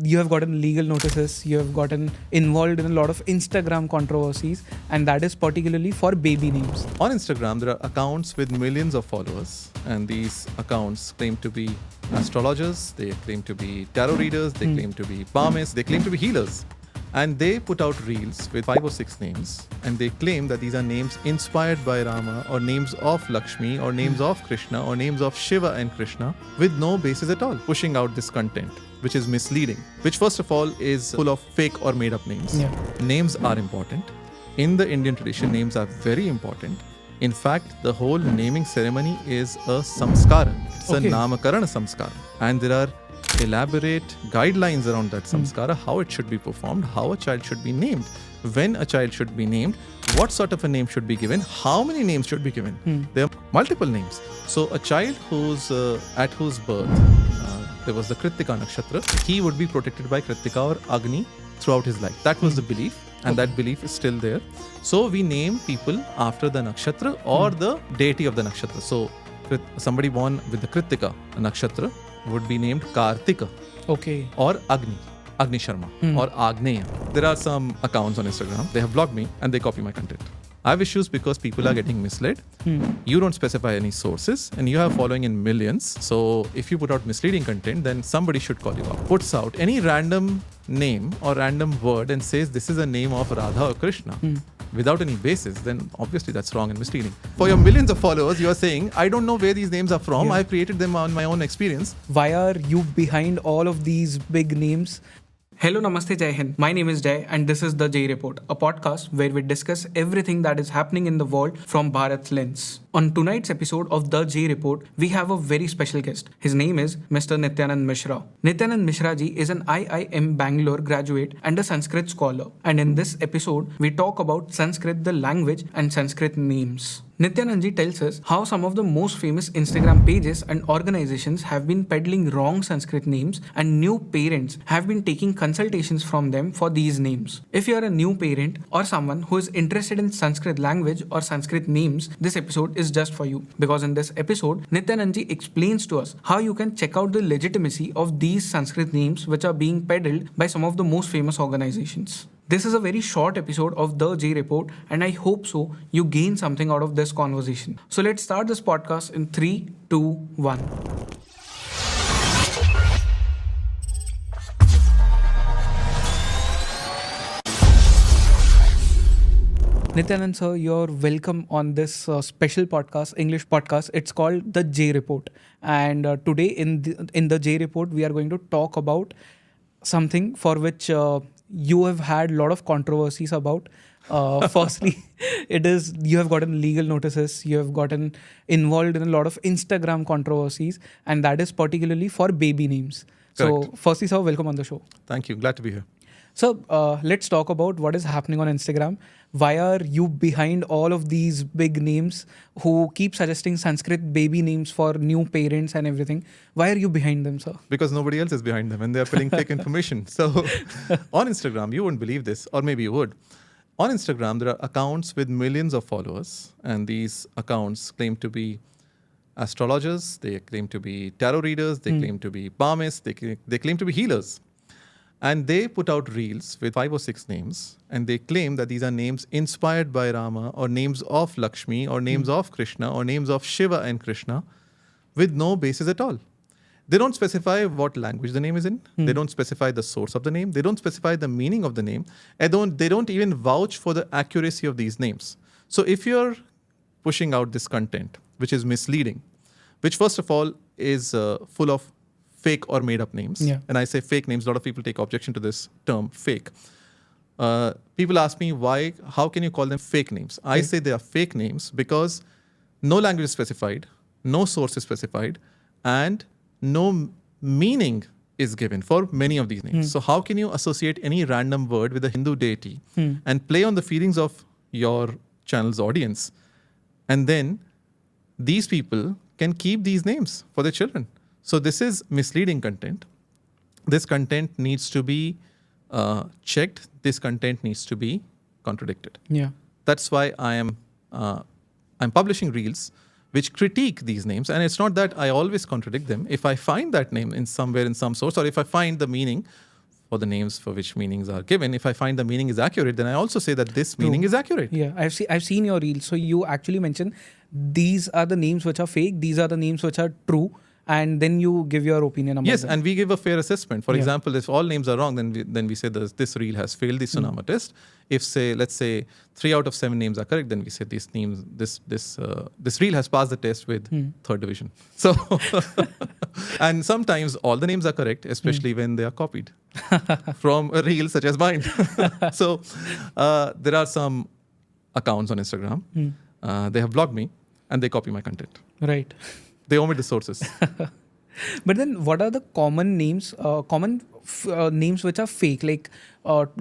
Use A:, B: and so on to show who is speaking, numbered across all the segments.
A: You have gotten legal notices, you have gotten involved in a lot of Instagram controversies, and that is particularly for baby names.
B: On Instagram, there are accounts with millions of followers, and these accounts claim to be astrologers, they claim to be tarot readers, they claim to be palmists, they claim to be healers. And they put out reels with 5 or 6 names, and they claim that these are names inspired by Rama, or names of Lakshmi, or names of Krishna, or names of Shiva and Krishna, with no basis at all, pushing out this content, which is misleading, which first of all is full of fake or made up names.
A: Yeah.
B: Names are important. In the Indian tradition, names are very important. In fact, the whole naming ceremony is a samskara. It's a namakarana samskara. And there are elaborate guidelines around that samskara, how it should be performed, how a child should be named, when a child should be named, what sort of a name should be given, how many names should be given. There are multiple names. So a child at whose birth there was the Kritika nakshatra, he would be protected by Kritika or Agni throughout his life. That was the belief, and that belief is still there. So we name people after the nakshatra or the deity of the nakshatra. So somebody born with the Kritika nakshatra would be named Kartika or Agni Sharma or Agneya. There are some accounts on Instagram, they have blocked me and they copy my content. I have issues because people are getting misled. You don't specify any sources and you have following in millions. So if you put out misleading content, then somebody should call you out. Puts out any random name or random word and says this is a name of Radha or Krishna without any basis, then obviously that's wrong and misleading. For your millions of followers, you are saying, I don't know where these names are from. I created them on my own experience.
A: Why are you behind all of these big names? Hello, Namaste, Jai Hind. My name is Jay and this is The Jay Report, a podcast where we discuss everything that is happening in the world from Bharat's lens. On tonight's episode of The Jay Report, we have a very special guest. His name is Mr. Nityanand Misra. Nityanand Misra ji is an IIM Bangalore graduate and a Sanskrit scholar. And in this episode, we talk about Sanskrit, the language, and Sanskrit names. Nityanand ji tells us how some of the most famous Instagram pages and organizations have been peddling wrong Sanskrit names and new parents have been taking consultations from them for these names. If you are a new parent or someone who is interested in Sanskrit language or Sanskrit names, this episode is just for you. Because in this episode, Nityanand ji explains to us how you can check out the legitimacy of these Sanskrit names which are being peddled by some of the most famous organizations. This is a very short episode of The J Report and I hope so you gain something out of this conversation. So let's start this podcast in 3, 2, 1. Nityanand sir, you're welcome on this special podcast, English podcast. It's called The J Report. And today in the J Report, we are going to talk about something for which you have had a lot of controversies about. Firstly, it is you have gotten legal notices, you have gotten involved in a lot of Instagram controversies, and that is particularly for baby names.
B: Correct.
A: So firstly, sir, welcome on the show.
B: Thank you. Glad to be here.
A: So let's talk about what is happening on Instagram. Why are you behind all of these big names who keep suggesting Sanskrit baby names for new parents and everything? Why are you behind them, sir?
B: Because nobody else is behind them and they're filling fake information. So on Instagram, you wouldn't believe this, or maybe you would. On Instagram, there are accounts with millions of followers, and these accounts claim to be astrologers, they claim to be tarot readers, they claim to be palmists, they claim to be healers. And they put out reels with 5 or 6 names, and they claim that these are names inspired by Rama, or names of Lakshmi, or names of Krishna, or names of Shiva and Krishna, with no basis at all. They don't specify what language the name is in. They don't specify the source of the name. They don't specify the meaning of the name. And they don't even vouch for the accuracy of these names. So if you're pushing out this content, which is misleading, which first of all is full of fake or made up names.
A: Yeah.
B: And I say fake names, a lot of people take objection to this term, fake. People ask me, how can you call them fake names? I say they are fake names because no language is specified, no source is specified, and no meaning is given for many of these names. So how can you associate any random word with a Hindu deity and play on the feelings of your channel's audience? And then these people can keep these names for their children. So this is misleading content. This content needs to be checked. This content needs to be contradicted.
A: Yeah.
B: That's why I'm publishing reels which critique these names. And it's not that I always contradict them. If I find that name in somewhere in some source, or if I find the meaning for the names for which meanings are given. If I find the meaning is accurate, then I also say that this meaning is accurate.
A: Yeah, I've seen your reel. So you actually mentioned these are the names which are fake, these are the names which are true, and then you give your opinion about
B: Yes,
A: them.
B: and we give a fair assessment. For
A: Yeah.
B: example, if all names are wrong, then we say this reel has failed the Sonama test. If let's say 3 out of 7 names are correct, then we say this reel has passed the test with 3rd division. So, and sometimes all the names are correct, especially when they are copied from a reel such as mine. So there are some accounts on Instagram. They have blocked me and they copy my content.
A: Right.
B: They omit the sources.
A: But then what are the common names, names which are fake? Like,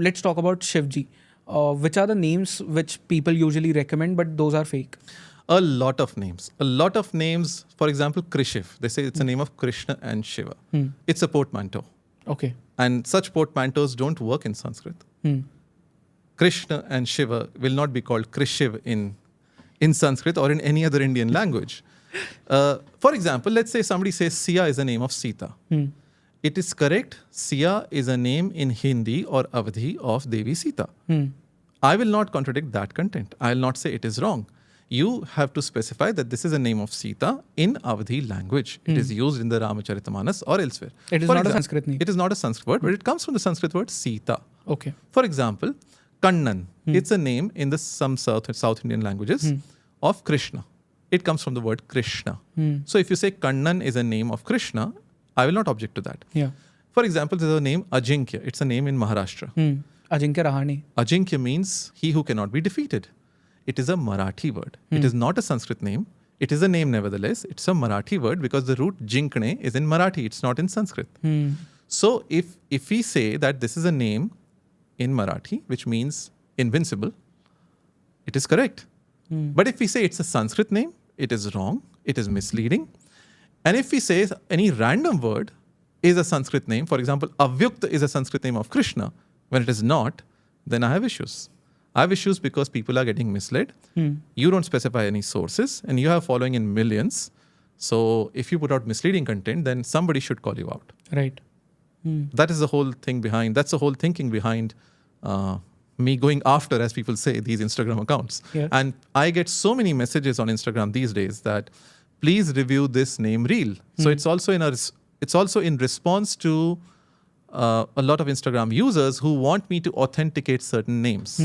A: let's talk about Shivji. Which are the names which people usually recommend, but those are fake?
B: A lot of names. For example, Krishiv. They say it's a name of Krishna and Shiva. It's a portmanteau.
A: Okay.
B: And such portmanteaus don't work in Sanskrit. Krishna and Shiva will not be called Krishiv in Sanskrit or in any other Indian language. For example, let's say somebody says Sia is a name of Sita. It is correct. Sia is a name in Hindi or Avadhi of Devi Sita. I will not contradict that content. I will not say it is wrong. You have to specify that this is a name of Sita in Avadhi language. It is used in the Ramacharita or elsewhere.
A: It is not a Sanskrit name.
B: It is not a Sanskrit word, but it comes from the Sanskrit word Sita.
A: Okay.
B: For example, Kannan. It's a name in some South Indian languages of Krishna. It comes from the word Krishna. So if you say Kannan is a name of Krishna, I will not object to that.
A: Yeah.
B: For example, there's a name Ajinkya. It's a name in Maharashtra.
A: Ajinkya Rahane.
B: Ajinkya means he who cannot be defeated. It is a Marathi word. It is not a Sanskrit name. It is a name nevertheless. It's a Marathi word because the root jinkne is in Marathi. It's not in Sanskrit. So if we say that this is a name in Marathi, which means invincible, it is correct. But if we say it's a Sanskrit name, it is wrong. It is misleading. And if we say any random word is a Sanskrit name, for example, Avyukta is a Sanskrit name of Krishna, when it is not, then I have issues. I have issues because people are getting misled. You don't specify any sources and you have following in millions. So if you put out misleading content, then somebody should call you out.
A: Right.
B: That is the whole thing behind, that's the whole thinking behind me going after, as people say, these Instagram accounts.
A: Yeah.
B: And I get so many messages on Instagram these days that please review this name reel. So it's also in response to a lot of Instagram users who want me to authenticate certain names.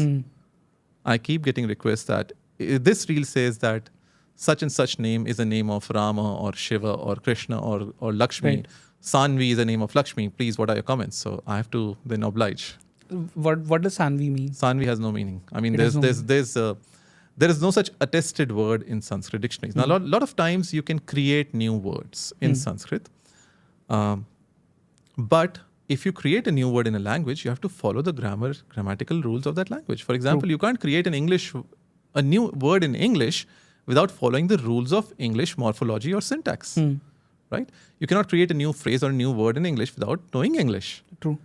B: I keep getting requests that this reel says that such and such name is a name of Rama or Shiva or Krishna or Lakshmi.
A: Right.
B: Sanvi is a name of Lakshmi. Please, what are your comments? So I have to then oblige.
A: What does Sanvi mean?
B: Sanvi has no meaning. I mean, there is no such attested word in Sanskrit dictionaries. Now, a lot of times you can create new words in Sanskrit. But if you create a new word in a language, you have to follow the grammatical rules of that language. For example, you can't create a new word in English without following the rules of English morphology or syntax. Right? You cannot create a new phrase or a new word in English without knowing English.
A: True.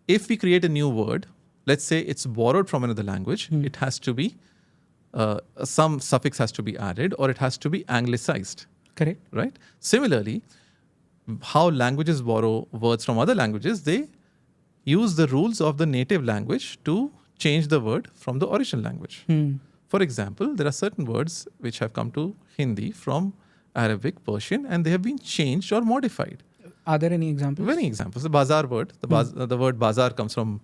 B: If we create a new word, let's say it's borrowed from another language, it has to be, some suffix has to be added or it has to be anglicized.
A: Correct.
B: Right? Similarly, how languages borrow words from other languages, they use the rules of the native language to change the word from the original language. For example, there are certain words which have come to Hindi from Arabic, Persian, and they have been changed or modified.
A: Are there any examples?
B: Many examples. The bazaar word, the word bazaar comes from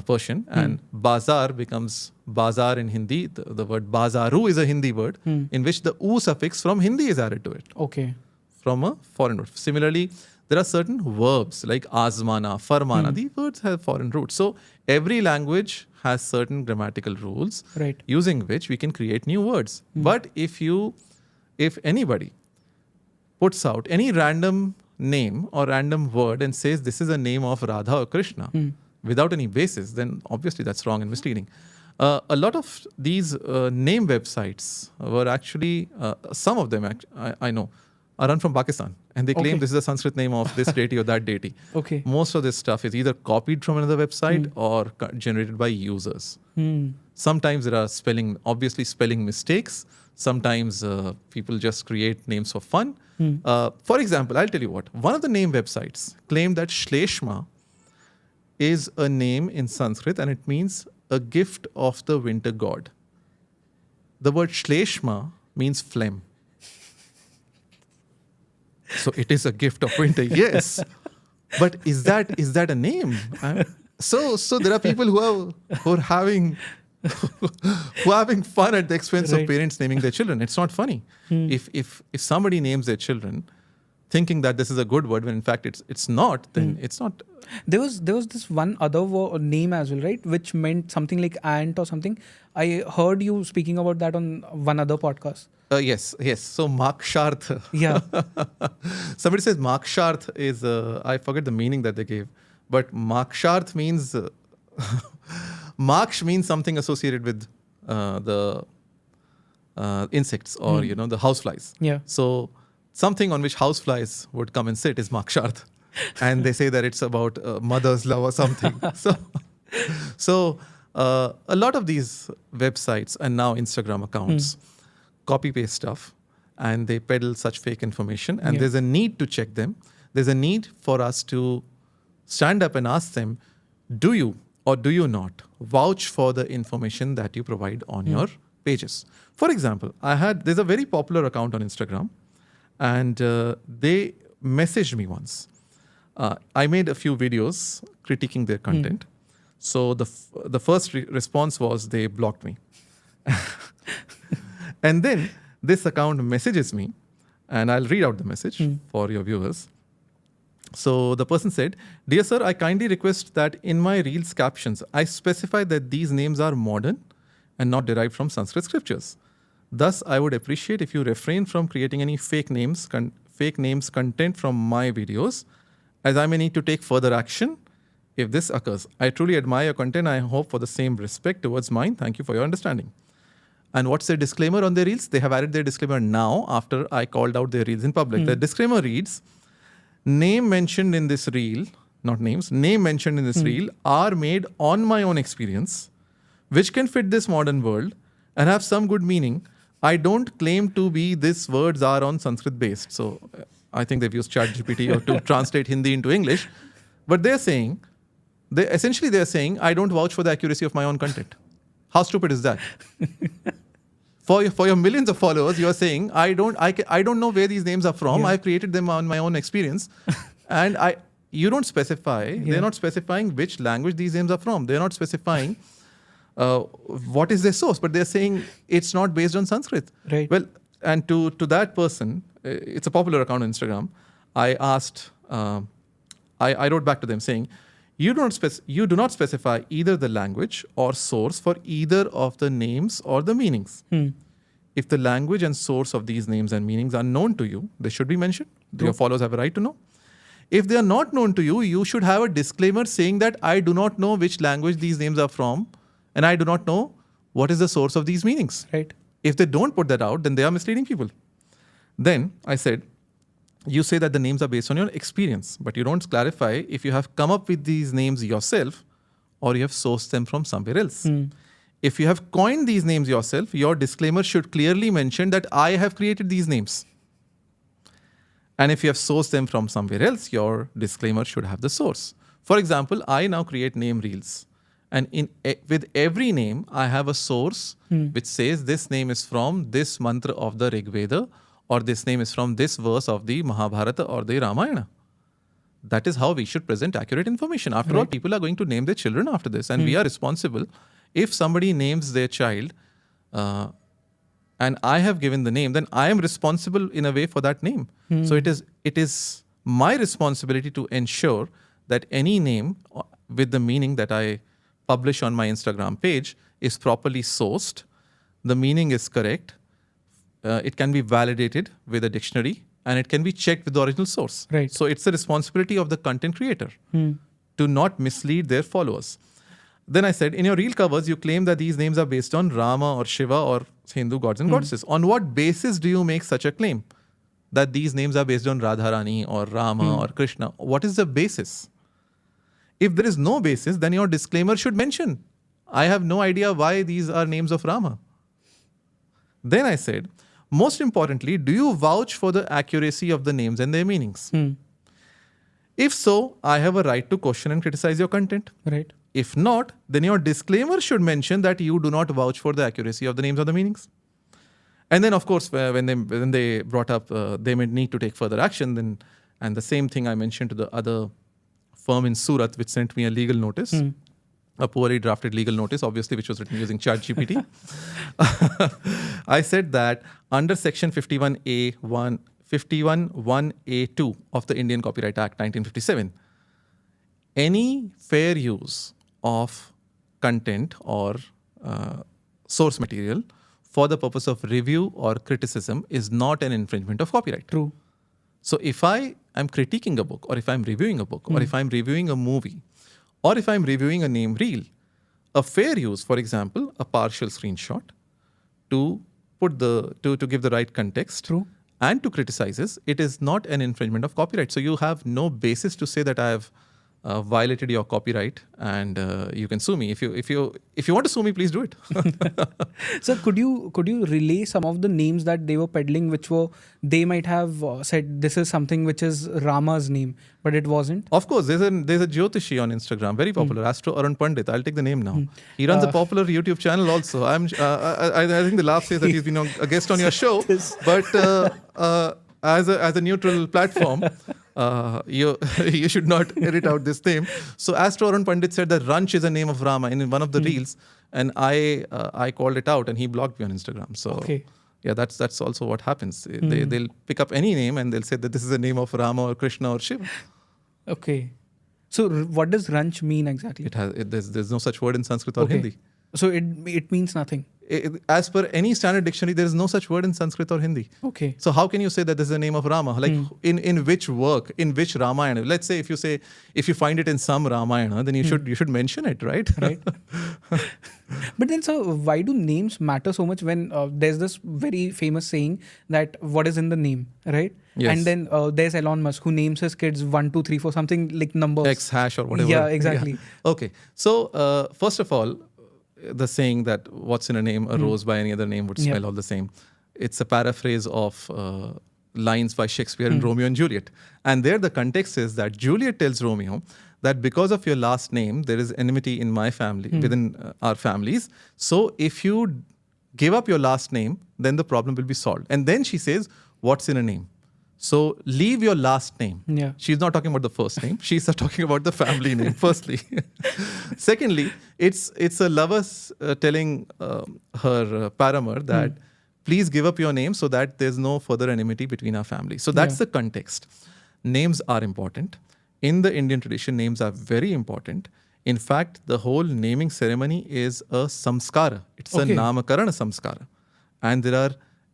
B: Persian, and bazaar becomes bazaar in Hindi. The word bazaru is a Hindi word in which the u suffix from Hindi is added to it.
A: Okay.
B: From a foreign word. Similarly, there are certain verbs like azmana, farmana. These words have foreign roots. So every language has certain grammatical rules using which we can create new words. But if anybody puts out any random name or random word and says this is a name of Radha or Krishna without any basis, then obviously that's wrong and misleading. A lot of these name websites were actually, some of them I know, are run from Pakistan. And they claim this is a Sanskrit name of this deity or that deity.
A: Okay.
B: Most of this stuff is either copied from another website or generated by users. Sometimes there are obviously spelling mistakes. Sometimes people just create names for fun. For example, I'll tell you what. One of the name websites claimed that Shleshma is a name in Sanskrit and it means a gift of the winter god. The word Shleshma means phlegm. So it is a gift of winter, yes. But is that a name? So there are people who are having who are having fun at the expense of parents naming their children. It's not funny. If somebody names their children thinking that this is a good word when in fact it's not, then it's not.
A: There was this one other name as well, right? Which meant something like ant or something. I heard you speaking about that on one other podcast.
B: Yes. So Maksharth.
A: Yeah.
B: Somebody says Maksharth is, I forget the meaning that they gave, but Maksharth means, Maksh means something associated with the insects or, the houseflies.
A: Yeah.
B: So something on which houseflies would come and sit is Maksharth. And they say that it's about mother's love or something. So a lot of these websites and now Instagram accounts copy paste stuff and they peddle such fake information, and there's a need to check them. There's a need for us to stand up and ask them, do you or do you not vouch for the information that you provide on your pages? For example, there's a very popular account on Instagram, and they messaged me once. I made a few videos critiquing their content. So the first response was they blocked me. And then this account messages me, and I'll read out the message for your viewers. So the person said, "Dear sir, I kindly request that in my Reels captions, I specify that these names are modern and not derived from Sanskrit scriptures. Thus, I would appreciate if you refrain from creating any fake names content from my videos, as I may need to take further action if this occurs. I truly admire your content. I hope for the same respect towards mine. Thank you for your understanding." And what's their disclaimer on their Reels? They have added their disclaimer now after I called out their Reels in public. The disclaimer reads, name mentioned in this Reel, not names, name mentioned in this Reel are made on my own experience, which can fit this modern world and have some good meaning. I don't claim to be these words are on Sanskrit based. So I think they've used ChatGPT or to translate Hindi into English. But they're saying, I don't vouch for the accuracy of my own content. How stupid is that? For your millions of followers, you are saying, I don't know where these names are from. I've created them on my own experience. And you don't specify, they're not specifying which language these names are from. They're not specifying what is their source, but they're saying it's not based on Sanskrit.
A: Right.
B: Well, and to that person, it's a popular account on Instagram, I asked, I wrote back to them saying, you do not specify either the language or source for either of the names or the meanings. If the language and source of these names and meanings are known to you, they should be mentioned. Your followers have a right to know. If they are not known to you, you should have a disclaimer saying that I do not know which language these names are from, and I do not know what is the source of these meanings.
A: Right.
B: If they don't put that out, then they are misleading people. Then I said, you say that the names are based on your experience, but you don't clarify if you have come up with these names yourself or you have sourced them from somewhere else. If you have coined these names yourself, your disclaimer should clearly mention that I have created these names. And if you have sourced them from somewhere else, your disclaimer should have the source. For example, I now create name reels. And with every name, I have a source which says this name is from this mantra of the Rig Veda, or this name is from this verse of the Mahabharata or the Ramayana. That is how we should present accurate information. After all, people are going to name their children after this, and we are responsible. If somebody names their child and I have given the name, then I am responsible in a way for that name. So it is my responsibility to ensure that any name with the meaning that I publish on my Instagram page is properly sourced, the meaning is correct, it can be validated with a dictionary, and it can be checked with the original source.
A: Right.
B: So it's the responsibility of the content creator to not mislead their followers. Then I said, in your reel covers, you claim that these names are based on Rama or Shiva or Hindu gods and goddesses. On what basis do you make such a claim? That these names are based on Radharani or Rama or Krishna. What is the basis? If there is no basis, then your disclaimer should mention, I have no idea why these are names of Rama. Then I said, most importantly, do you vouch for the accuracy of the names and their meanings? If so, I have a right to question and criticize your content.
A: Right.
B: If not, then your disclaimer should mention that you do not vouch for the accuracy of the names or the meanings. And then, of course, when they brought up they may need to take further action, then and the same thing I mentioned to the other firm in Surat, which sent me a legal notice, a poorly drafted legal notice, obviously, which was written using ChatGPT. I said that under Section 51(1)(a)(2) of the Indian Copyright Act 1957, any fair use of content or source material for the purpose of review or criticism is not an infringement of copyright.
A: True.
B: So if I am critiquing a book, or if I'm reviewing a book, or if I'm reviewing a movie, or if I'm reviewing a name reel, a fair use, for example, a partial screenshot to put to give the right context.
A: True.
B: And to criticize it is not an infringement of copyright. So you have no basis to say that I have violated your copyright, and you can sue me. If you want to sue me, please do it.
A: So could you relay some of the names that they were peddling, which they might have said this is something which is Rama's name, but it wasn't?
B: Of course, there's a Jyotishi on Instagram, very popular, Astro Arun Pandit. I'll take the name now. He runs a popular YouTube channel also. I think the laugh says that he's been a guest on your show, but as a neutral platform, you should not edit out this name. So Astro Arun Pandit said that Ranch is a name of Rama in one of the reels, and I called it out, and he blocked me on Instagram. So yeah, that's also what happens. They'll pick up any name and they'll say that this is the name of Rama or Krishna or Shiva.
A: Okay. So what does Ranch mean exactly?
B: There's no such word in Sanskrit or Hindi.
A: So it means nothing.
B: As per any standard dictionary, there is no such word in Sanskrit or Hindi.
A: Okay.
B: So how can you say that this is the name of Rama? Like in which work, in which Ramayana? Let's say if you find it in some Ramayana, then you should mention it, right?
A: Right. But then, so why do names matter so much when there's this very famous saying that what is in the name, right?
B: Yes.
A: And then there's Elon Musk who names his kids 1, 2, 3, 4, something like numbers.
B: X hash or whatever.
A: Yeah, exactly.
B: Yeah. Okay. So first of all, the saying that what's in a name, a rose by any other name would smell all the same. It's a paraphrase of lines by Shakespeare in Romeo and Juliet. And there the context is that Juliet tells Romeo that because of your last name, there is enmity in my family, within our families. So if you give up your last name, then the problem will be solved. And then she says, what's in a name? So leave your last name.
A: Yeah.
B: She's not talking about the first name. She's talking about the family name, firstly. Secondly, it's a lover telling her paramour that please give up your name so that there's no further enmity between our families. So that's the context. Names are important. In the Indian tradition, names are very important. In fact, the whole naming ceremony is a samskara. It's a namakarana samskara. And there are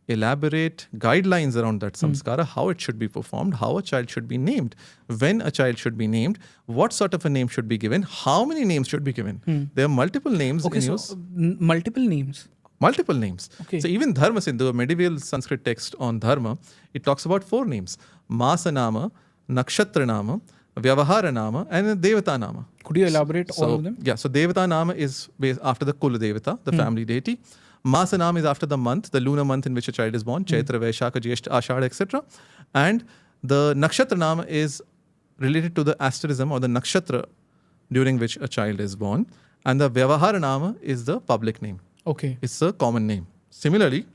B: elaborate guidelines around that samskara, how it should be performed, how a child should be named, when a child should be named, what sort of a name should be given, how many names should be given. There are multiple names in use.
A: Multiple names.
B: Multiple names.
A: Okay.
B: So even Dharma Sindhu, a medieval Sanskrit text on Dharma, it talks about 4 names. Masa Nama, Nakshatra Nama, Vyavahara Nama, and Devata Nama.
A: Could you elaborate all of them?
B: Yeah, so Devata Nama is based after the Kula Devata, the family deity. Masa Nama is after the month, the lunar month in which a child is born, Chaitra, Vaishakha, Jyeshtha, Ashadha, etc. And the Nakshatra Nama is related to the asterism or the nakshatra during which a child is born. And the Vyavahara Nama is the public name.
A: Okay.
B: It's a common name. Similarly,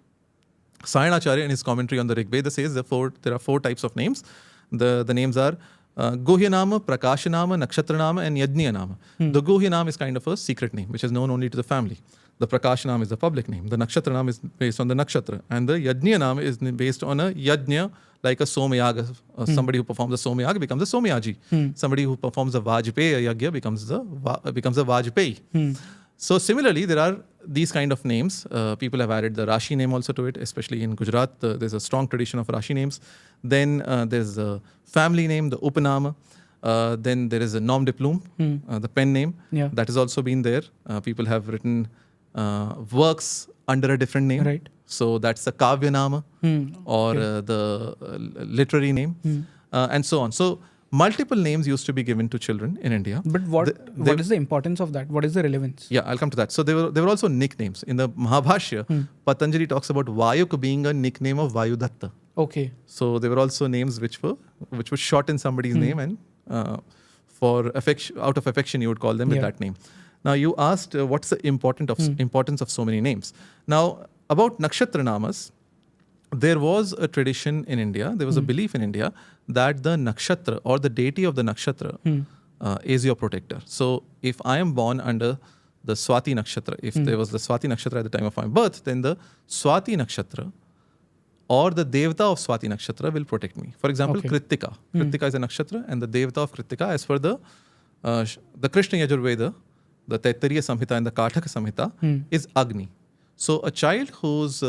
B: Sayanacharya in his commentary on the Rig Veda says there are 4 types of names. The names are Guhya Nama, Prakasha Nama, Nakshatra Nama, and Yajna Nama. The Guhya Nama is kind of a secret name, which is known only to the family. The Prakasha Nama is the public name. The Nakshatra Nama is based on the nakshatra. And the Yajna Nama is based on a Yajna, like a Somayaga. Somebody who performs a Somayaga becomes a Somayaji. Somebody who performs a Vajpayee Yagya becomes a Vajpayee. So similarly, there are these kind of names. People have added the Rashi name also to it, especially in Gujarat. There's a strong tradition of Rashi names. Then there's the family name, the Upanama. Then there is a nom de plume, the pen name.
A: Yeah.
B: That has also been there. People have written works under a different name.
A: Right.
B: So that's the Kavya Nama or the literary name and so on. So multiple names used to be given to children in India.
A: But what is the importance of that? What is the relevance?
B: Yeah, I'll come to that. So there were also nicknames. In the Mahabhashya, Patanjali talks about Vayuk being a nickname of Vayudatta.
A: Okay.
B: So there were also names which would shorten somebody's name and for affection, out of affection, you would call them with that name. Now, you asked what's the importance of so many names. Now, about nakshatra namas, there was a tradition in India, there was a belief in India that the nakshatra or the deity of the nakshatra is your protector. So, if I am born under the Swati nakshatra, if there was the Swati nakshatra at the time of my birth, then the Swati nakshatra or the devata of Swati nakshatra will protect me. For example, Kritika. Kritika is a nakshatra, and the devata of Kritika, as per the Krishna Yajurveda, the Taittiriya Samhita and the Kathaka Samhita, is Agni. So a child who's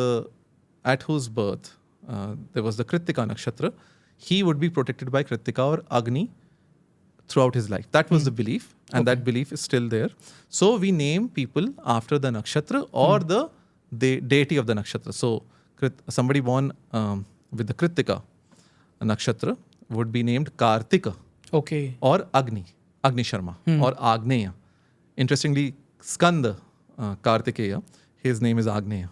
B: at whose birth there was the Kritika nakshatra, he would be protected by Kritika or Agni throughout his life. That was the belief, and that belief is still there. So we name people after the nakshatra or the deity of the nakshatra. So somebody born with the Kritika nakshatra would be named Kartika or Agni Sharma or Agneya. Interestingly, Skanda Kartikeya, his name is Agneya.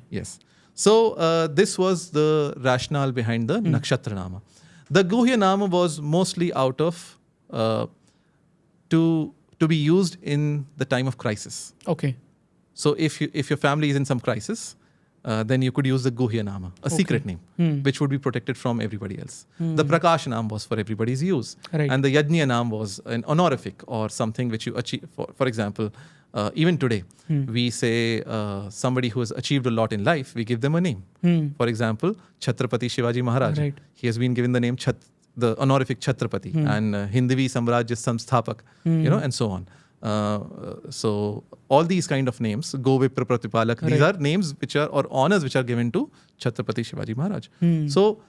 B: Yes. So this was the rationale behind the nakshatra nama. The Guhya nama was mostly out of to be used in the time of crisis. So if your family is in some crisis, then you could use the Guhya nama, a secret name, which would be protected from everybody else. The Prakash Nam was for everybody's use. And the Yajna Nam was an honorific or something which you achieve. For example, even today, we say somebody who has achieved a lot in life, we give them a name. For example, Chhatrapati Shivaji Maharaj. He has been given the name the honorific Chhatrapati and Hindavi Samrajya Samsthapak, and so on. So all these kind of names, Govipra Pratipalak, these are names which are, or honors which are given to Chhatrapati Shivaji Maharaj. So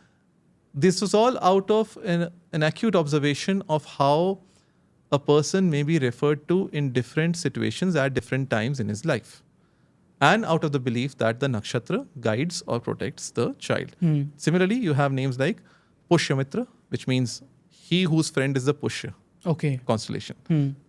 B: this was all out of an acute observation of how a person may be referred to in different situations at different times in his life. And out of the belief that the nakshatra guides or protects the child. Similarly, you have names like Pushyamitra, which means he whose friend is the Pushya. Constellation.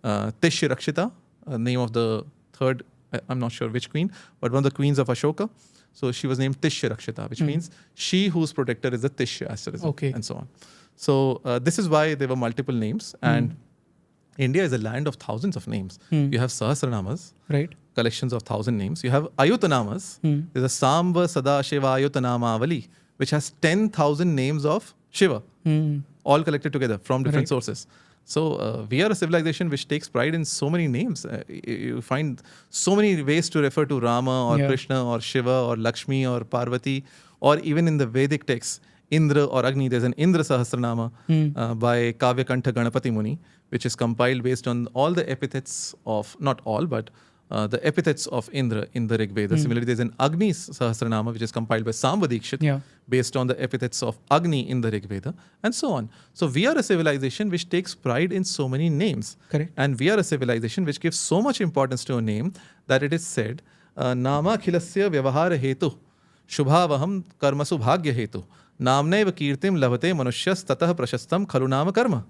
B: Tishya Rakshita, name of the third, I'm not sure which queen, but one of the queens of Ashoka. So she was named Tishya Rakshita, which means she whose protector is the Tishya asterism, and so on. So this is why there were multiple names, and India is a land of thousands of names. You have Sahasranamas, collections of 1,000 names. You have Ayutanamas. There's a Samba Sada Shiva Ayutanama Avali, which has 10,000 names of Shiva, all collected together from different sources. So we are a civilization which takes pride in so many names. You find so many ways to refer to Rama or Krishna or Shiva or Lakshmi or Parvati, or even in the Vedic texts, Indra or Agni. There's an Indra Sahasranama by Kavyakantha Ganapati Muni, which is compiled based on all the epithets of, not all, but the epithets of Indra in the Rig Veda. Similarly, there's an Agni Sahasranama, which is compiled by Samba Dikshit, based on the epithets of Agni in the Rig Veda, and so on. So we are a civilization which takes pride in so many names. And we are a civilization which gives so much importance to a name that it is said, Nama khilasya vyavahara hetu, shubhavaham karmasu bhagya hetu, namnaiva kirtim lavate manusyas tatah prashastam khalunama karma,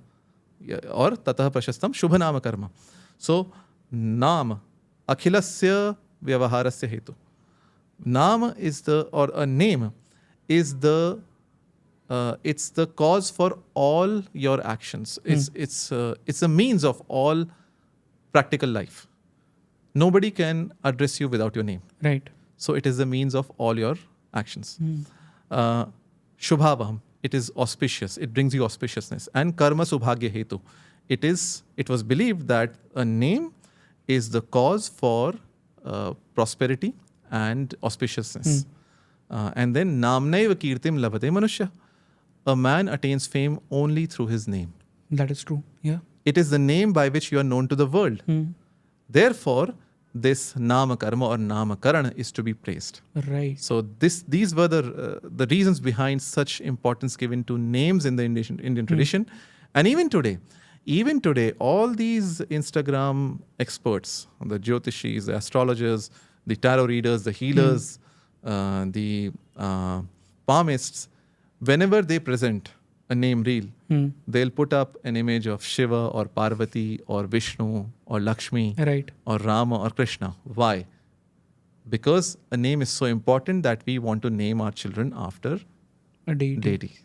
B: or tatah prashastam shubhanama karma. So, Nam Akhilasya Vyavaharasya Hetu. Naam is or a name is it's the cause for all your actions. It's a means of all practical life. Nobody can address you without your name. So it is the means of all your actions. Shubhavaham, it is auspicious. It brings you auspiciousness. And Karma Subhagya Hetu. It was believed that a name is the cause for prosperity and auspiciousness. And then Namnaiva Kirtim Lavate Manusya. A man attains fame only through his name.
A: That is true.
B: It is the name by which you are known to the world. Therefore, this Nama Karma or Nama Karana is to be praised. So these were the reasons behind such importance given to names in the Indian tradition. And even today, all these Instagram experts, the Jyotishis, the astrologers, the tarot readers, the healers, the palmists, whenever they present a name reel, they'll put up an image of Shiva or Parvati or Vishnu or Lakshmi or Rama or Krishna. Why? Because a name is so important that we want to name our children after a deity.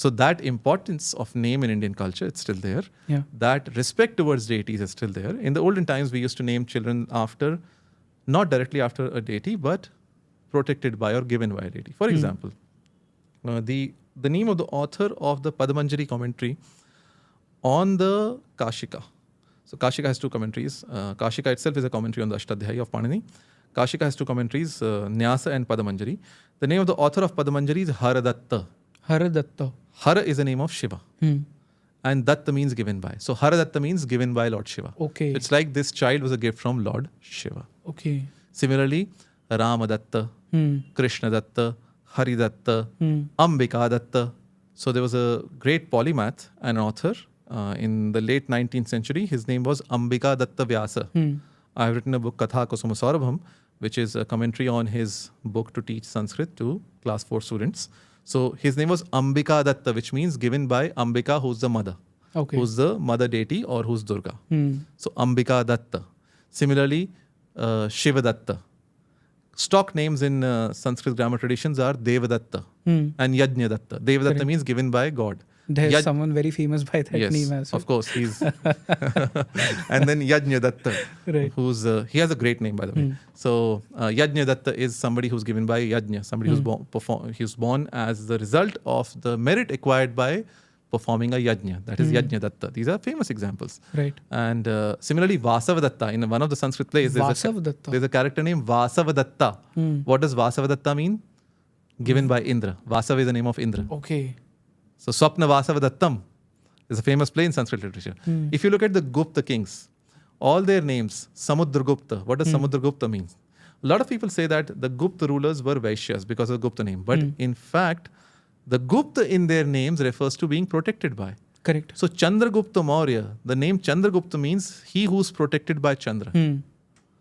B: So that importance of name in Indian culture, it's still there.
A: Yeah.
B: That respect towards deities is still there. In the olden times, we used to name children after, not directly after a deity, but protected by or given by a deity. For example, the name of the author of the Padamanjari commentary on the Kashika. So Kashika has two commentaries. Kashika itself is a commentary on the Ashtadhyayi of Panini. Kashika has two commentaries, Nyasa and Padamanjari. The name of the author of Padamanjari is Haradatta.
A: Haradatta.
B: Hara is the name of Shiva. And Datta means given by. So Haradatta means given by Lord Shiva.
A: Okay.
B: It's like this child was a gift from Lord Shiva.
A: Okay.
B: Similarly, Ramadatta, Krishna Datta, Haridatta, Ambika Datta. So there was a great polymath, an author in the late 19th century. His name was Ambika Datta Vyasa. I have written a book, Katha Kusuma Saurabham, which is a commentary on his book to teach Sanskrit to class 4 students. So his name was Ambika Datta, which means given by Ambika, who's the mother.
A: Okay.
B: Who's the mother deity or who's Durga. So Ambika Datta. Similarly, Shiva Datta. Stock names in Sanskrit grammar traditions are Devadatta and Yajna Datta. Devadatta means given by God.
A: There's someone very famous by that name as well.
B: Of course, he's and then Yajna Datta,
A: Right.
B: who's he has a great name, by the way. So Yajna Datta is somebody who's given by Yajna, somebody who's born as the result of the merit acquired by performing a yajna. That is Yajna Datta. These are famous examples.
A: Right.
B: And similarly, Vasavadatta, in one of the Sanskrit plays, there's a character named Vasavadatta. What does Vasavadatta mean? Given by Indra. Vasava is the name of Indra.
A: Okay.
B: So Swapna Vasavadattam is a famous play in Sanskrit literature. If you look at the Gupta kings, all their names, Samudragupta. What does Samudragupta mean? A lot of people say that the Gupta rulers were Vaishyas because of the Gupta name. But in fact, the Gupta in their names refers to being protected by.
A: Correct.
B: So Chandragupta Maurya, the name Chandragupta means he who's protected by Chandra.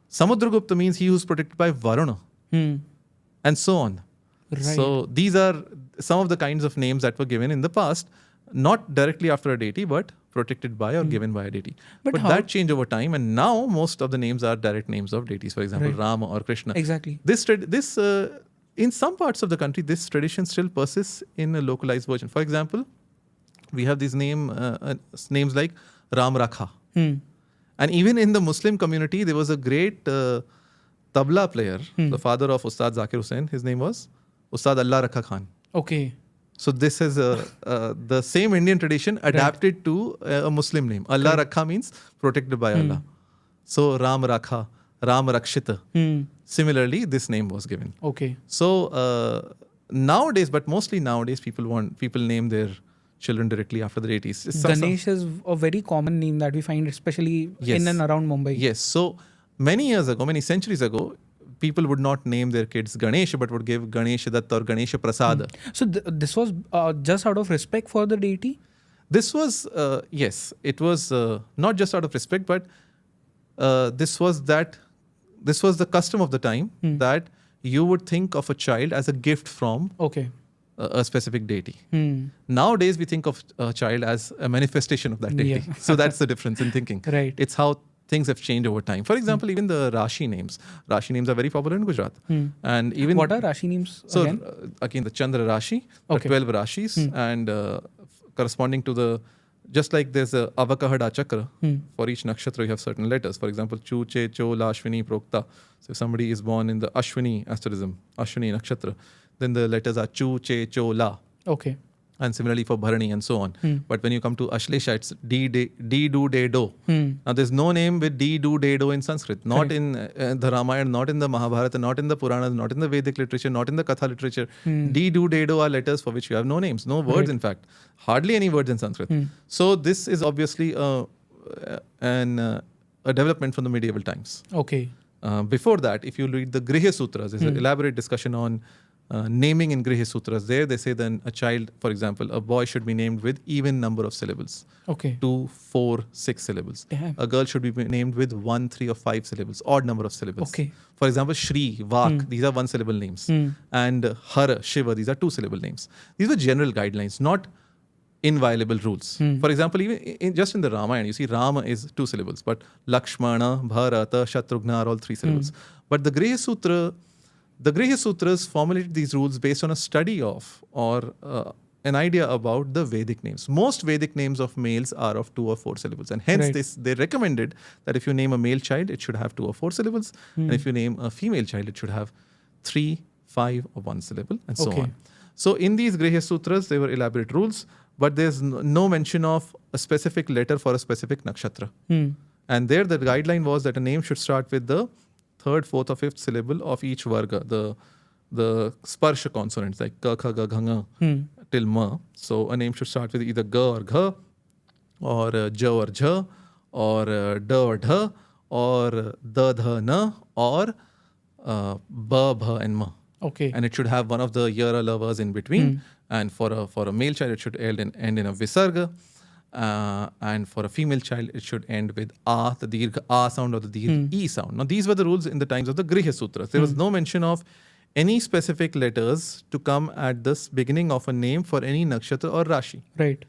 B: Samudragupta means he who's protected by Varuna. And so on.
A: Right.
B: So these are some of the kinds of names that were given in the past, not directly after a deity, but protected by or given by a deity. But that changed over time, and now most of the names are direct names of deities. For example, Rama or Krishna.
A: Exactly.
B: This in some parts of the country, this tradition still persists in a localized version. For example, we have these names like Ram Rakha. And even in the Muslim community, there was a great tabla player, the father of Ustad Zakir Hussain. His name was Ustad Allah Rakha Khan.
A: Okay.
B: So this is the same Indian tradition adapted to a Muslim name. Allah Rakha means protected by Allah. So Ram Rakha, Ram Rakshita. Similarly, this name was given.
A: Okay.
B: So nowadays, but mostly nowadays, people name their children directly after the deities.
A: Ganesh is a very common name that we find, especially in and around Mumbai.
B: Yes. So many years ago, many centuries ago, people would not name their kids Ganesh, but would give Ganesh Datta or Ganesh Prasad.
A: So this was just out of respect for the deity?
B: This was, yes, it was not just out of respect, but this was the custom of the time that you would think of a child as a gift from a specific deity. Nowadays, we think of a child as a manifestation of that deity.
A: Yeah.
B: So that's the difference in thinking.
A: Right.
B: It's how things have changed over time. For example, even the Rashi names. Rashi names are very popular in Gujarat. And even
A: what are Rashi names again?
B: So again, the Chandra Rashi, the 12 Rashis, and corresponding to the, just like there's a Avakahada Chakra, for each nakshatra you have certain letters. For example, Chu, Che, Cho, La, Ashwini, Prokta. So if somebody is born in the Ashwini asterism, Ashwini nakshatra, then the letters are Chu, Che, Cho, La.
A: Okay.
B: And similarly for Bharani and so on. But when you come to Ashlesha, it's D, Do, De, Do. Now there's no name with D, Do, De, Do in Sanskrit. Not in the Ramayana, not in the Mahabharata, not in the Puranas, not in the Vedic literature, not in the Katha literature. D, Do, De, Do are letters for which you have no names, no words in fact. Hardly any words in Sanskrit. So this is obviously a development from the medieval times.
A: Okay.
B: Before that, if you read the Griha Sutras, there's an elaborate discussion on naming in Griha Sutras. There they say then a child, for example, a boy should be named with even number of syllables.
A: Okay.
B: 2, 4, 6 syllables.
A: Damn.
B: A girl should be named with 1, 3 or 5 syllables, odd number of syllables.
A: Okay.
B: For example, Shri, Vak, these are 1 syllable names. And Hara, Shiva, these are 2 syllable names. These were general guidelines, not inviolable rules. For example, even just in the Ramayana, you see Rama is 2 syllables, but Lakshmana, Bharata, Shatrughna are all 3 syllables. But the Griha Sutras formulated these rules based on a study of or an idea about the Vedic names. Most Vedic names of males are of 2 or 4 syllables, and hence
A: Right.
B: they recommended that if you name a male child, it should have 2 or 4 syllables, and if you name a female child, it should have 3, 5, or 1 syllable, and so
A: Okay.
B: on. So in these Grihya Sutras, there were elaborate rules, but there's no mention of a specific letter for a specific nakshatra. And there the guideline was that a name should start with the 3rd, 4th, or 5th syllable of each varga, the sparsha consonants like ka, kha, ga, gha, nga, till ma. So a name should start with either ga or gha, or ja or jha, or da or dha, or da, dha, na, or ba, bha, and ma.
A: Okay.
B: And it should have one of the yara lavas in between. And for a male child, it should end in a visarga. And for a female child, it should end with a, the dirgha a sound, or the dirgha e sound. Now, these were the rules in the times of the Grihya Sutras. There was no mention of any specific letters to come at this beginning of a name for any nakshatra or rashi.
A: Right.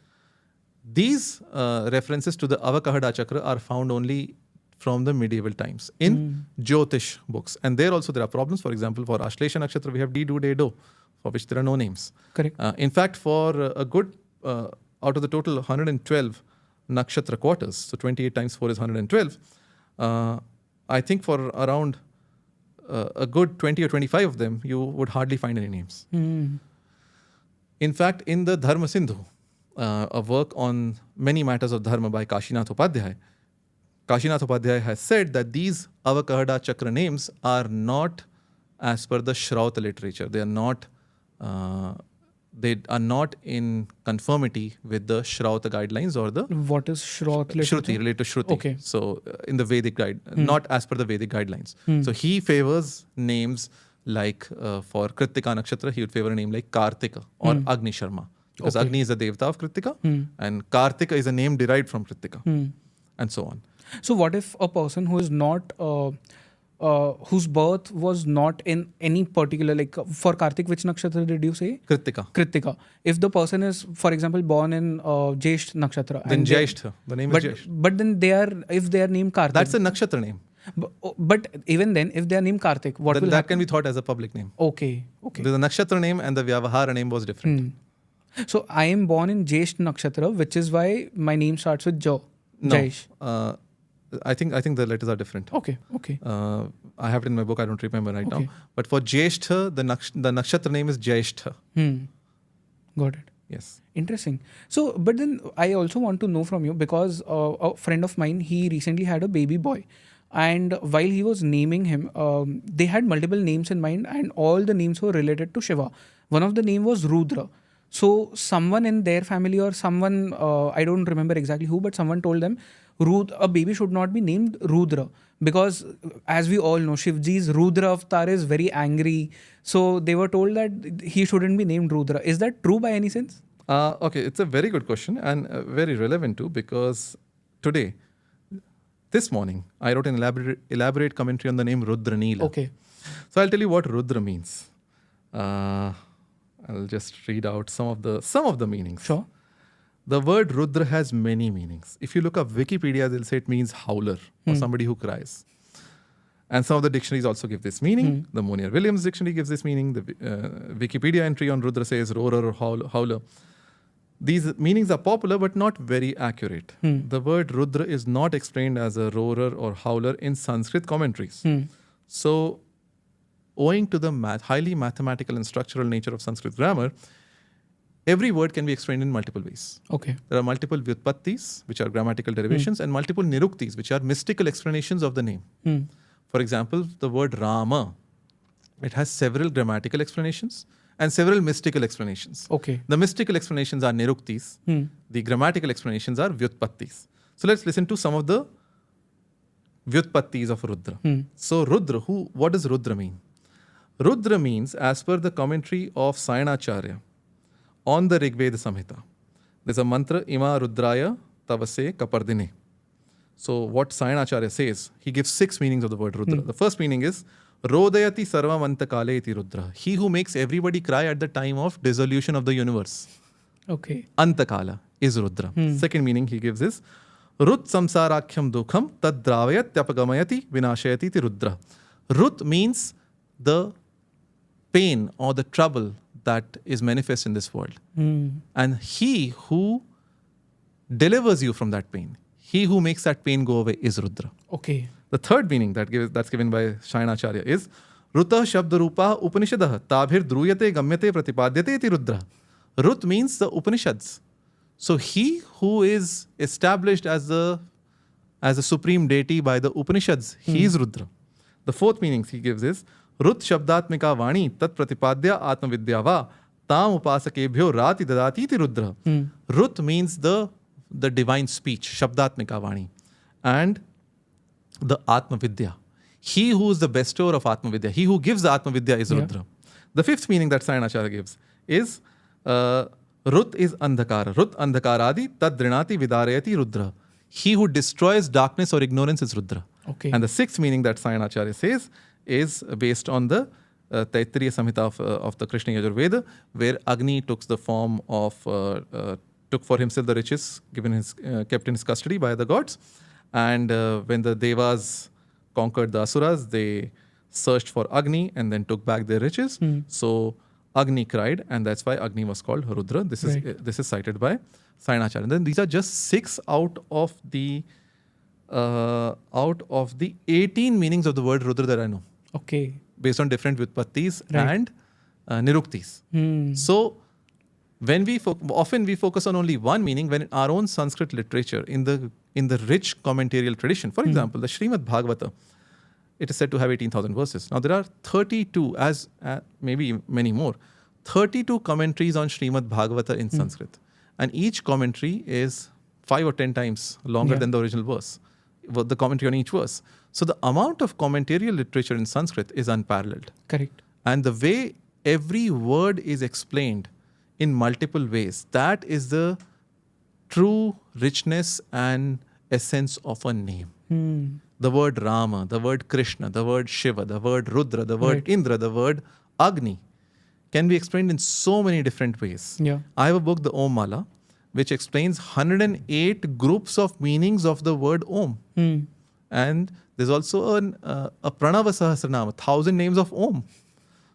B: These references to the Avakahada Chakra are found only from the medieval times in Jyotish books. And there also there are problems. For example, for Ashlesha Nakshatra, we have D, Do, De, Do, for which there are no names.
A: Correct.
B: In fact, for a good, out of the total 112 nakshatra quarters, so 28 times 4 is 112, I think for around a good 20 or 25 of them, you would hardly find any names. In fact, in the Dharma Sindhu, a work on many matters of dharma by Kashinath Upadhyay has said that these Avakahada Chakra names are not as per the Shrauta literature. They are not in conformity with the Shrauta guidelines or the
A: What is Shraut literature?
B: Shruti, related to Shruti.
A: Okay.
B: So in the Vedic guide, not as per the Vedic guidelines. So he favors names like for Kritika Nakshatra, he would favor a name like Kartika or Agni Sharma. Because Agni is a devata of Kritika and Kartika is a name derived from Kritika and so on.
A: So what if a person who is not, whose birth was not in any particular, like for Kartik, which nakshatra did you say?
B: Kritika.
A: Kritika. If the person is, for example, born in Jayesh nakshatra.
B: Then Jayesh, the name is Jayesh.
A: But then if they are named Kartik.
B: That's a nakshatra name.
A: But even then, if they are named Kartik, what
B: Then
A: will
B: that
A: happen?
B: can be thought as a public name.
A: Okay.
B: The nakshatra name and the vyavahara name was different.
A: So I am born in Jayesh nakshatra, which is why my name starts with Jo.
B: No.
A: Jayesh.
B: I think the letters are different.
A: Okay.
B: I have it in my book. I don't remember right now.
A: Okay.
B: But for Jyeshtha, the nakshatra name is Jyeshtha.
A: Got it.
B: Yes.
A: Interesting. So, but then I also want to know from you, because a friend of mine, he recently had a baby boy. And while he was naming him, they had multiple names in mind, and all the names were related to Shiva. One of the name was Rudra. So someone in their family or someone, I don't remember exactly who, but someone told them, a baby should not be named Rudra, because as we all know, Shivji's Rudra avatar is very angry. So they were told that he shouldn't be named Rudra. Is that true by any sense?
B: Okay, it's a very good question and very relevant too, because this morning, I wrote an elaborate commentary on the name Rudra Neela.
A: Okay.
B: So I'll tell you what Rudra means. I'll just read out some of the meanings.
A: Sure.
B: The word Rudra has many meanings. If you look up Wikipedia, they'll say it means howler or somebody who cries. And some of the dictionaries also give this meaning. The Monier-Williams dictionary gives this meaning. The Wikipedia entry on Rudra says roarer or howler. These meanings are popular but not very accurate. The word Rudra is not explained as a roarer or howler in Sanskrit commentaries. So, owing to the highly mathematical and structural nature of Sanskrit grammar, every word can be explained in multiple ways.
A: Okay.
B: There are multiple vyutpattis, which are grammatical derivations, and multiple niruktis, which are mystical explanations of the name. For example, the word Rama, it has several grammatical explanations and several mystical explanations.
A: Okay.
B: The mystical explanations are niruktis. The grammatical explanations are vyutpattis. So let's listen to some of the vyutpattis of Rudra. So Rudra, what does Rudra mean? Rudra means, as per the commentary of Sayanacharya on the Rigveda Samhita, there's a mantra, Ima Rudraya Tavase Kapardine. So what Sayanacharya says, he gives 6 meanings of the word Rudra. The first meaning is, Rodayati Sarvamantakale iti Rudra. He who makes everybody cry at the time of dissolution of the universe.
A: Okay.
B: Antakala is Rudra. Second meaning he gives is, Rut samsarakhyam dukham tad dravayat tyapagamayati vinashayati iti Rudra. Rut means the pain or the trouble that is manifest in this world. And he who delivers you from that pain, he who makes that pain go away is Rudra.
A: Okay.
B: The third meaning that's given by Shayanacharya is Ruta Shabda Rupa Upanishadah Tabhir Druyate Gamyate Pratipadyate iti Rudra. Rut means the Upanishads. So he who is established as a supreme deity by the Upanishads, he is Rudra. The fourth meaning he gives is Rut Shabdatmika Vani Tat Pratipadya Atmavidya Va Tam Upasakebhyo Rati Dadati iti Rudra. Rut means the divine speech, Shabdatmika Vani, and the Atmavidya. He who is the bestower of Atmavidya, he who gives the Atmavidya is Rudra. The fifth meaning that Sayanacharya gives is Rut is Andhakara. Rut Andhakaradi Tad Drinati Vidarayati Rudra. He who destroys darkness or ignorance is Rudra.
A: Okay.
B: And the sixth meaning that Sayanacharya says is based on the Taittiriya Samhita of the Krishna Yajurveda, where Agni took the form of, took for himself the riches kept in his custody by the gods. And when the Devas conquered the Asuras, they searched for Agni and then took back their riches. So Agni cried, and that's why Agni was called Rudra. This is cited by Sayanacharya. And then these are just 6 out of the 18 meanings of the word Rudra that I know.
A: Okay.
B: Based on different Vyutpattis and Niruktis. So when often we focus on only one meaning, when in our own Sanskrit literature, in the rich commentarial tradition, for example, the Srimad Bhagavata, it is said to have 18,000 verses. Now there are 32, maybe many more, 32 commentaries on Srimad Bhagavata in Sanskrit. And each commentary is 5 or 10 times longer than the original verse, the commentary on each verse. So the amount of commentarial literature in Sanskrit is unparalleled.
A: Correct.
B: And the way every word is explained in multiple ways, that is the true richness and essence of a name. The word Rama, the word Krishna, the word Shiva, the word Rudra, the word Indra, the word Agni can be explained in so many different ways. I have a book, the Om Mala, which explains 108 groups of meanings of the word Om. And there's also a Pranava Sahasranama, 1,000 names of Om.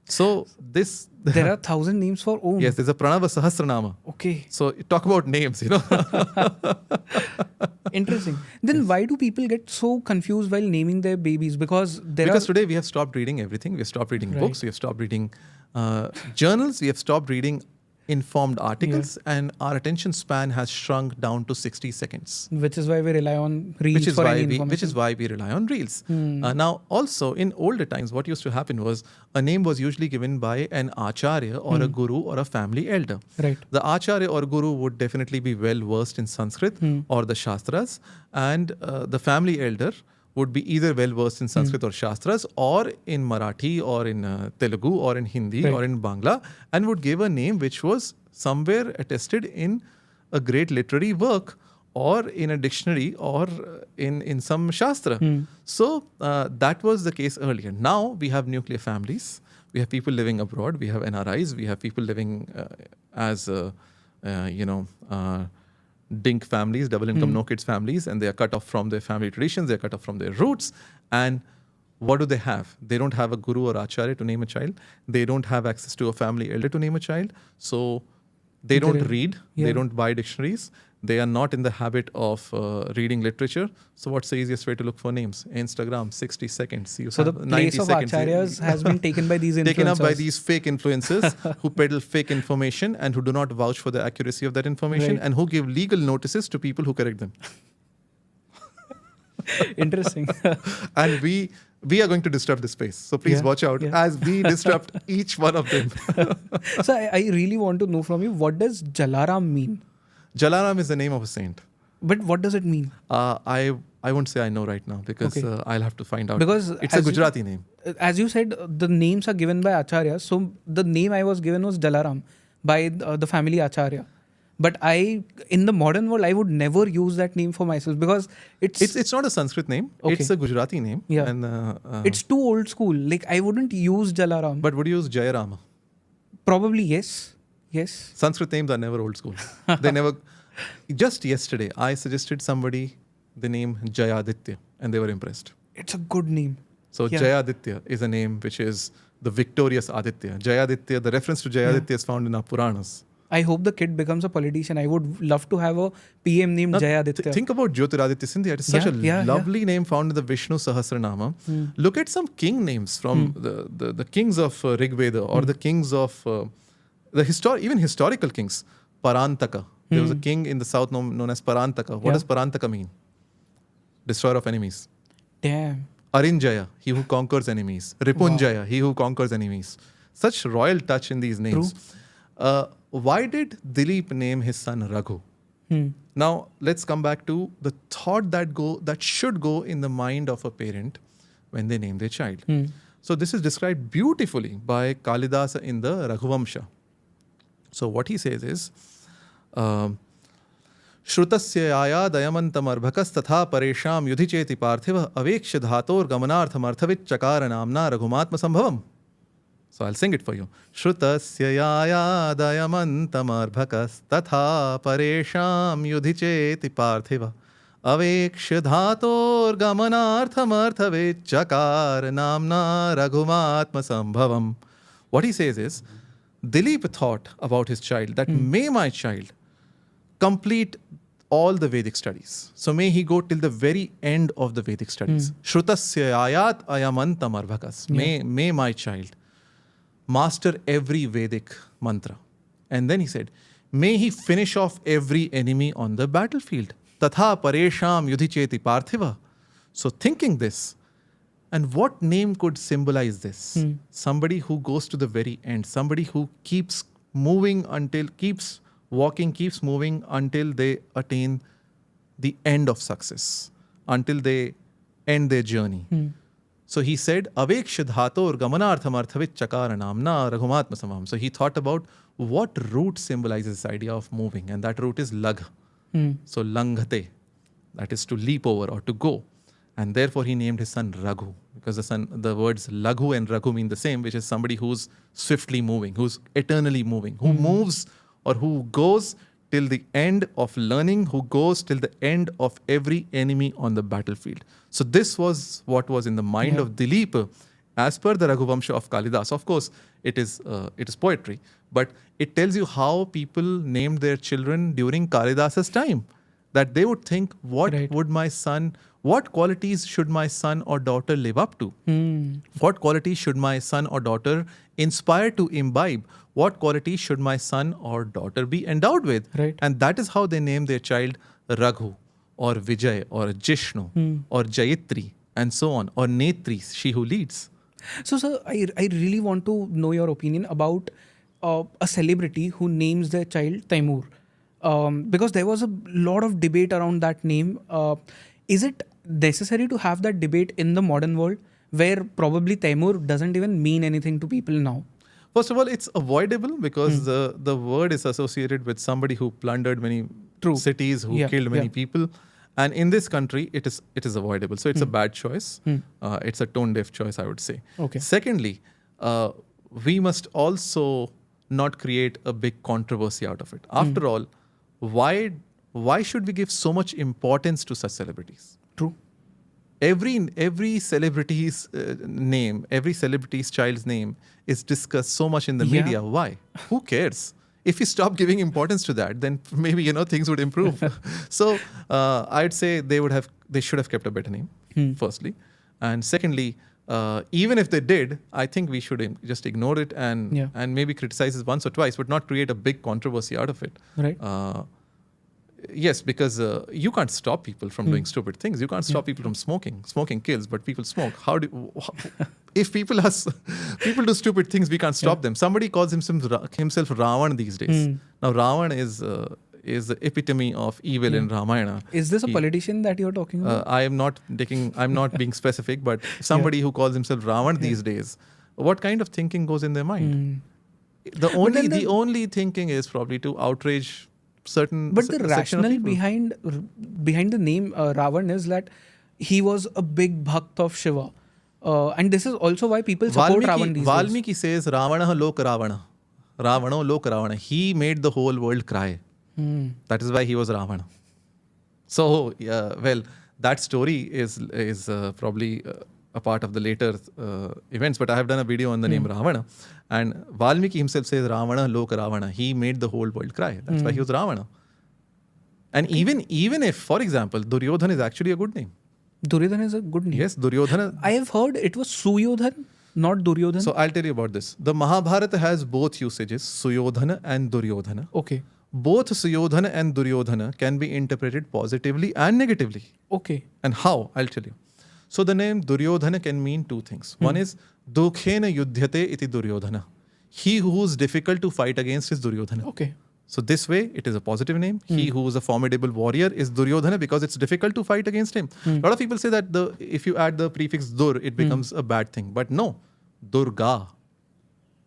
B: So
A: there are 1,000 names for Om.
B: Yes, there's a Pranava Sahasranama.
A: Okay.
B: So talk about names,
A: Interesting. Then why do people get so confused while naming their babies? Because
B: today we have stopped reading everything. We have stopped reading books. We have stopped reading journals. We have stopped reading informed articles, and our attention span has shrunk down to 60 seconds.
A: Which is why we rely on reels for any information.
B: Which is why we rely on reels. Now, also, in older times, what used to happen was a name was usually given by an acharya or a guru or a family elder.
A: Right.
B: The acharya or guru would definitely be well versed in Sanskrit or the Shastras, and the family elder would be either well versed in Sanskrit or Shastras, or in Marathi, or in Telugu, or in Hindi, or in Bangla, and would give a name which was somewhere attested in a great literary work, or in a dictionary, or in some Shastra. So that was the case earlier. Now we have nuclear families. We have people living abroad. We have NRIs. We have people living as DINK families, double income, no kids families, and they are cut off from their family traditions, they are cut off from their roots. And what do they have? They don't have a guru or acharya to name a child. They don't have access to a family elder to name a child. So they don't read, they don't buy dictionaries. They are not in the habit of reading literature. So what's the easiest way to look for names? Instagram, 60 seconds.
A: So the place of acharyas has been taken by these influencers.
B: Taken up by these fake influencers who peddle fake information and who do not vouch for the accuracy of that information, and who give legal notices to people who correct them.
A: Interesting.
B: And we are going to disrupt this space. So please watch out as we disrupt each one of them.
A: So I really want to know from you, what does Jalaram mean?
B: Jalaram is the name of a saint.
A: But what does it mean?
B: I won't say I know right now, because I'll have to find out.
A: Because
B: it's a Gujarati name.
A: As you said, the names are given by Acharya. So the name I was given was Jalaram by the family Acharya. But in the modern world, I would never use that name for myself, because it's
B: not a Sanskrit name. It's a Gujarati name.
A: Yeah.
B: And
A: it's too old school. Like, I wouldn't use Jalaram.
B: But would you use Jayarama?
A: Probably yes.
B: Sanskrit names are never old school. They never. Just yesterday, I suggested somebody the name Jayaditya, and they were impressed.
A: It's a good name.
B: So Jayaditya is a name which is the victorious Aditya. Jayaditya, the reference to Jayaditya is found in our Puranas.
A: I hope the kid becomes a politician. I would love to have a PM named
B: Now,
A: Jayaditya.
B: think about Jyotiraditya Scindia. It is such a lovely name found in the Vishnu Sahasranama. Look at some king names from the kings of Rig Veda or the kings of even historical kings. Parantaka. There was a king in the south known as Parantaka. What does Parantaka mean? Destroyer of enemies.
A: Damn.
B: Arinjaya, he who conquers enemies. Ripunjaya, he who conquers enemies. Such royal touch in these names. Why did Dilip name his son Raghu? Now, let's come back to the thought that should go in the mind of a parent when they name their child. So this is described beautifully by Kalidasa in the Raghuvamsha. So what he says is, श्रुतस्य आयादयमन्तमर्भकस्तथा परेषां युधि चेति पार्थिवः अवेक्ष्य धातोर्गमनार्थमर्थविच्चकार नाम्ना रघुमात्मसंभवम्. So I'll sing it for you. श्रुतस्य आयादयमन्तमर्भकस्तथा परेषां युधि चेति पार्थिवः अवेक्ष्य धातोर्गमनार्थमर्थविच्चकार नाम्ना रघुमात्मसंभवम्. What he says is, Dilip thought about his child that may my child complete all the Vedic studies. So may he go till the very end of the Vedic studies. Shrutasya ayat ayamantam arbhakas. May my child master every Vedic mantra. And then he said, may he finish off every enemy on the battlefield. Tatha paresham yudhi cheti parthiva. So thinking this, and what name could symbolize this? Somebody who goes to the very end. Somebody who keeps moving keeps moving until they attain the end of success, until they end their journey. So he said, Aveksha dhator gamanarthamarthavit chakaranamna raghumatma samam. So he thought about what root symbolizes this idea of moving, and that root is lag. So langhate, that is to leap over or to go. And therefore he named his son Raghu, because the words Laghu and Raghu mean the same, which is somebody who's swiftly moving, who's eternally moving, who moves or who goes till the end of learning, who goes till the end of every enemy on the battlefield. So this was what was in the mind of Dilip as per the Raghuvamsha of Kalidas. Of course, it is poetry, but it tells you how people named their children during Kalidas's time. That they would think, what qualities should my son or daughter live up to? What qualities should my son or daughter inspire to imbibe? What qualities should my son or daughter be endowed with? And that is how they name their child Raghu or Vijay or Jishnu or Jayatri and so on, or Netri, she who leads.
A: So, sir, I really want to know your opinion about a celebrity who names their child Taimur. Because there was a lot of debate around that name. Is it necessary to have that debate in the modern world where probably Taimur doesn't even mean anything to people now?
B: First of all, it's avoidable because the word is associated with somebody who plundered many cities, who killed many people. And in this country, it is avoidable. So it's a bad choice. It's a tone-deaf choice, I would say. Secondly, we must also not create a big controversy out of it. After all, why should we give so much importance to such celebrities?
A: True.
B: Every celebrity's name, every celebrity's child's name is discussed so much in the media. Why? Who cares? If we stop giving importance to that, then maybe things would improve. So I'd say they should have kept a better name. Firstly, and secondly, even if they did, I think we should just ignore it and maybe criticize it once or twice, but not create a big controversy out of it.
A: Right.
B: Yes, because you can't stop people from doing stupid things. You can't stop people from smoking. Smoking kills, but people smoke. If people do stupid things, we can't stop them. Somebody calls himself Ravan these days. Now, Ravan is the epitome of evil in Ramayana.
A: Is this a politician that you're talking about?
B: I'm not being specific, but somebody who calls himself Ravan these days, what kind of thinking goes in their mind? The only thinking is probably to outrage certain.
A: But the rationale behind the name Ravan is that he was a big bhakt of Shiva, and this is also why people support Ravan these days.
B: Valmiki says Ravana lok Ravana, Ravano lok Ravana. He made the whole world cry. That is why he was Ravana. So that story is probably a part of the later events, but I have done a video on the name Ravana. And Valmiki himself says Ravana Lok Ravana. He made the whole world cry. That's why he was Ravana. And even if, for example, Duryodhan is actually a good name.
A: Duryodhan is a good name.
B: Yes, Duryodhana.
A: I have heard it was Suyodhan, not Duryodhan.
B: So I'll tell you about this. The Mahabharata has both usages, Suyodhana and Duryodhana.
A: Okay.
B: Both Suyodhana and Duryodhana can be interpreted positively and negatively.
A: Okay.
B: And how? I'll tell you. So the name Duryodhana can mean two things. One is Dukhena Yudhyate iti Duryodhana. He who is difficult to fight against is Duryodhana.
A: Okay.
B: So this way, it is a positive name. He who is a formidable warrior is Duryodhana because it's difficult to fight against him. A lot of people say that if you add the prefix Dur, it becomes a bad thing. But no, Durga.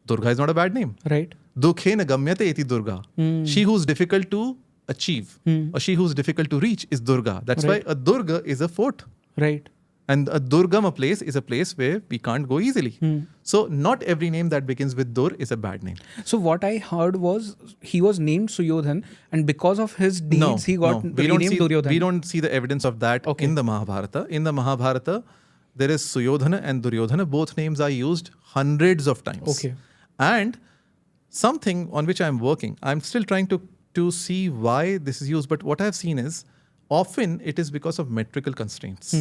B: Durga is not a bad name.
A: Right.
B: Dukhena gamyate iti Durga. She who is difficult to achieve or she who is difficult to reach is Durga. That's why a Durga is a fort.
A: Right.
B: And a Durgam, a place, is a place where we can't go easily. So not every name that begins with Dur is a bad name.
A: So what I heard was he was named Suyodhan, and because of his deeds, he got renamed Duryodhan.
B: We don't see the evidence of that in the Mahabharata. In the Mahabharata, there is Suyodhana and Duryodhana. Both names are used hundreds of times.
A: Okay.
B: And something on which I'm working, I'm still trying to see why this is used. But what I've seen is often it is because of metrical constraints.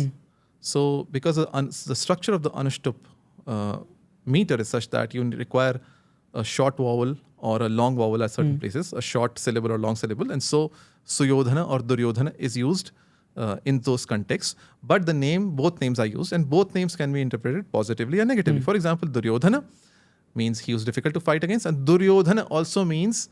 B: So because the structure of the Anushtup meter is such that you require a short vowel or a long vowel at certain places, a short syllable or long syllable. And so Suyodhana or Duryodhana is used in those contexts. But both names are used, and both names can be interpreted positively and negatively. For example, Duryodhana means he was difficult to fight against, and Duryodhana also means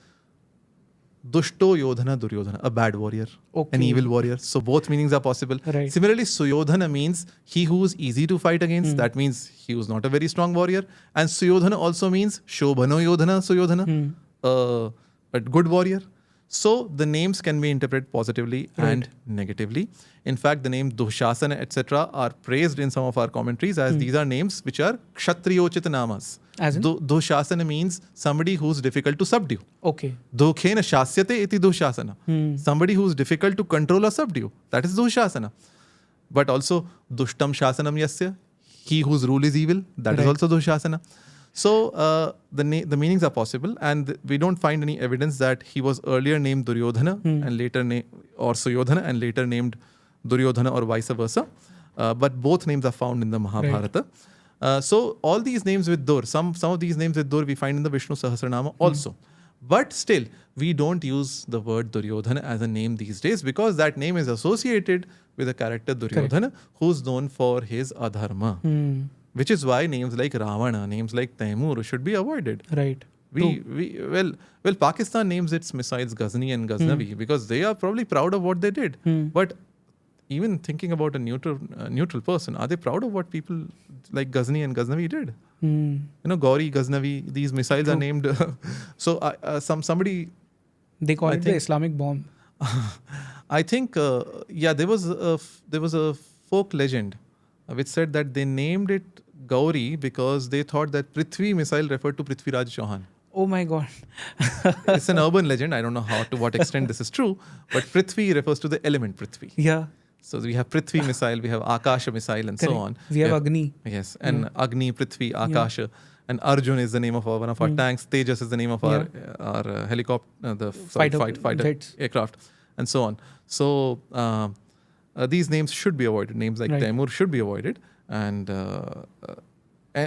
B: Dushto Yodhana Duryodhana, a bad warrior, an evil warrior. So both meanings are possible.
A: Right.
B: Similarly, Suyodhana means he who is easy to fight against. That means he was not a very strong warrior. And Suyodhana also means Shobhano Yodhana Suyodhana, a good warrior. So the names can be interpreted positively and negatively. In fact, the name Dushasana, etc. are praised in some of our commentaries as these are names which are Kshatriyochita namas.
A: As in?
B: Dushasana means somebody who's difficult to subdue.
A: Okay.
B: Dukhena shasyate iti Dushasana. Somebody who's difficult to control or subdue. That is Dushasana. But also Dushtam Shasanam Yasya. He whose rule is evil. That is also Dushasana. So the meanings are possible, and we don't find any evidence that he was earlier named Duryodhana and later or Suyodhana and later named Duryodhana or vice versa. But both names are found in the Mahabharata. So all these names with Dur, some of these names with Dur we find in the Vishnu Sahasranama also. But still, we don't use the word Duryodhana as a name these days because that name is associated with the character Duryodhana, who's known for his adharma. Which is why names like Ravana, names like Taimur should be avoided.
A: Right.
B: Well, Pakistan names its missiles Ghazni and Ghaznavi because they are probably proud of what they did. But even thinking about a neutral person, are they proud of what people like Ghazni and Ghaznavi did? You know, Gauri, Ghaznavi, these missiles are named. So somebody.
A: They call it the Islamic bomb.
B: I think, there was a folk legend which said that they named it Gauri because they thought that Prithvi missile referred to Prithviraj Chauhan.
A: Oh my God.
B: It's an urban legend. I don't know to what extent this is true, but Prithvi refers to the element Prithvi.
A: Yeah.
B: So we have Prithvi missile, we have Akasha missile, and so on.
A: We have Agni.
B: Yes, and Agni, Prithvi, Akasha. And Arjun is the name of one of our tanks. Tejas is the name of our helicopter, the fighter aircraft, and so on. So these names should be avoided. Names like Taimur should be avoided. And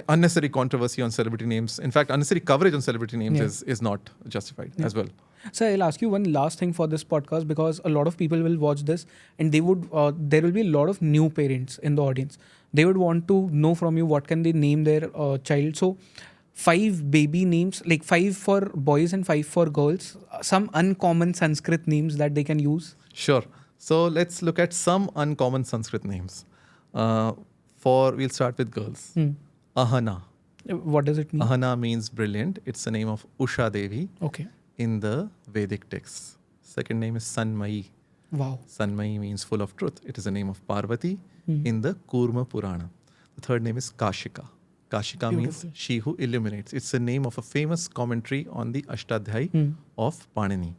B: unnecessary controversy on celebrity names. In fact, unnecessary coverage on celebrity names is not justified as well.
A: So I'll ask you one last thing for this podcast because a lot of people will watch this and they would there will be a lot of new parents in the audience. They would want to know from you what can they name their child. So 5 baby names, like 5 for boys and 5 for girls. Some uncommon Sanskrit names that they can use.
B: Sure. So let's look at some uncommon Sanskrit names. We'll start with girls. Ahana.
A: What does it mean?
B: Ahana means brilliant. It's the name of Usha Devi in the Vedic texts. Second name is Sanmayi.
A: Wow.
B: Sanmayi means full of truth. It is the name of Parvati in the Kurma Purana. The third name is Kashika. Kashika means she who illuminates. It's the name of a famous commentary on the Ashtadhyayi of Panini.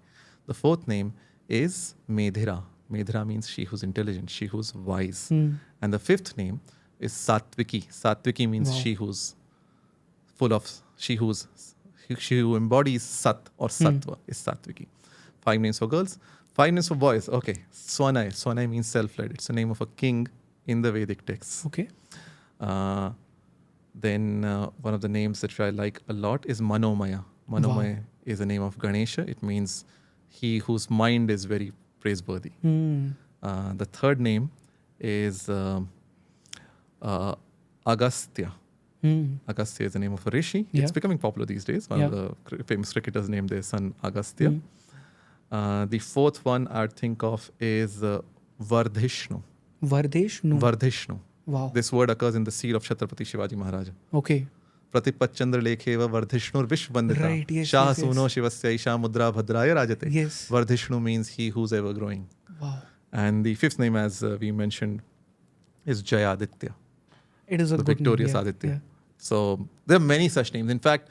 B: The fourth name is Medhira. Medhira means she who's intelligent, she who's wise. And the fifth name, is Satviki. Satviki means
A: Wow.
B: she who embodies Sat or Sattva is Satviki. 5 names for girls. 5 names for boys. Okay. Swanai. Swanai means self-led. It's the name of a king in the Vedic texts.
A: Okay.
B: Then one of the names that I like a lot is Manomaya. Manomaya is the name of Ganesha. It means he whose mind is very praiseworthy. The third name is Agastya. Agastya is the name of a rishi.
A: Yeah.
B: It's becoming popular these days. One of the famous cricketers named their son Agastya. The fourth one I think of is Vardhishnu.
A: Vardhishnu.
B: Vardhishnu.
A: Wow.
B: This word occurs in the seal of Chhatrapati Shivaji Maharaj.
A: Okay.
B: Pratipachandra lekheva Vardhishnur Vishvandita.
A: Right, yes,
B: Shah
A: yes, yes.
B: Suno Shivasya Isha Mudra Bhadraya Rajate.
A: Yes.
B: Vardhishnu means he who's ever growing.
A: Wow.
B: And the fifth name, as we mentioned, is Jayaditya,
A: It is a
B: the
A: good
B: victorious
A: name.
B: Aditya.
A: Yeah.
B: So there are many such names. In fact,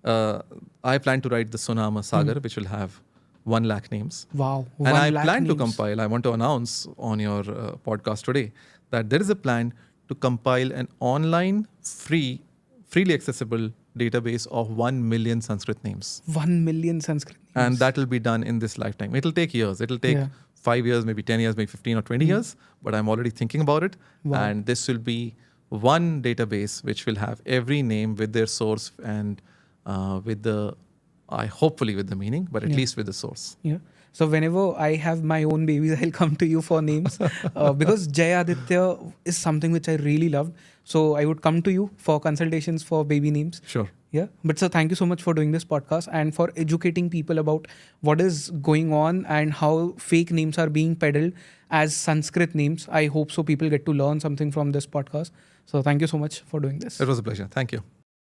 B: I plan to write the Sonama Sagar, which will have 1 lakh names.
A: Wow.
B: And
A: 1
B: I
A: lakh
B: plan to
A: names.
B: compile, I want to announce on your podcast today that there is a plan to compile an online, freely accessible database of 1 million Sanskrit names.
A: 1 million Sanskrit names.
B: And that will be done in this lifetime. It'll take years. It'll take 5 years, maybe 10 years, maybe 15 or 20 years. But I'm already thinking about it.
A: Wow.
B: And this will be one database which will have every name with their source and hopefully with the meaning, but at least with the source.
A: Yeah. So whenever I have my own babies, I'll come to you for names because Jayaditya is something which I really loved. So I would come to you for consultations for baby names.
B: Sure.
A: Yeah. But sir, thank you so much for doing this podcast and for educating people about what is going on and how fake names are being peddled as Sanskrit names. I hope so people get to learn something from this podcast. So thank you so much for doing this.
B: It was a pleasure. Thank you.